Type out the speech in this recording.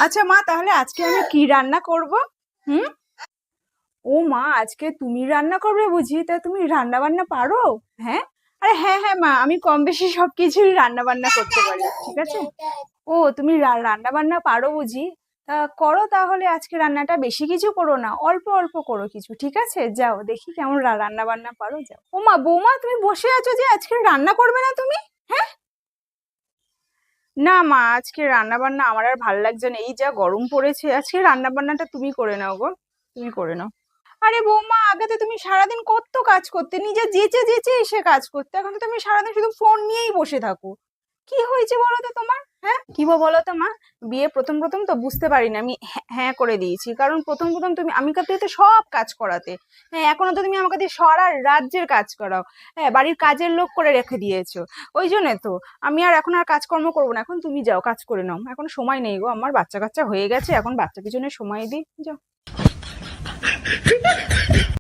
আচ্ছা মা, তাহলে আজকে আমি কি রান্না করব? হুম। ও মা, আজকে তুমি রান্না করবে বুঝি? তা তুমি রান্না বান্না পারো? হ্যাঁ। আরে হ্যাঁ হ্যাঁ মা, আমি কম বেশি সবকিছুই রান্না বান্না করতে পারি, ঠিক আছে। ও, তুমি রান্না বান্না পারো বুঝি? তা করো তাহলে, আজকে রান্নাটা বেশি কিছু করো না, অল্প অল্প করো কিছু, ঠিক আছে। যাও দেখি কেমন রান্না বান্না পারো, যাও। ও মা, বৌমা তুমি বসে আছো যে, আজকে রান্না করবে না তুমি? হ্যাঁ। না মা, আজকে রান্না বান্না আমার আর ভাল লাগছে না, এই যা গরম পড়েছে, আজকে রান্না বান্নাটা তুমি করে নাও গো, তুমি করে নাও। আরে বৌমা, আগে তো তুমি সারাদিন কত কাজ করতে, নিজে যেচে যেচে এসে কাজ করতে, এখন তো তুমি সারাদিন শুধু ফোন নিয়েই বসে থাকো। কি হয়েছে বলো তো তোমার? হ্যাঁ, কি বলো তো মা। বিয়ে প্রথম প্রথম তো বুঝতে পারিনি আমি, হ্যাঁ হ্যাঁ করে দিয়েছি, কারণ প্রথম প্রথম তুমি আমি তো সব কাজ করাতে। হ্যাঁ, এখনো তো তুমি আমাকে দিয়ে সারা রাজ্যের কাজ করাও। হ্যাঁ, বাড়ির কাজের লোক করে রেখে দিয়েছো। ওই জন্য তো আমি আর এখন আর কাজকর্ম করবো না, এখন তুমি যাও কাজ করে নাও, এখন সময় নেই গো, আমার বাচ্চা কাচ্চা হয়ে গেছে, এখন বাচ্চা পিছনে সময় দিই, যাও।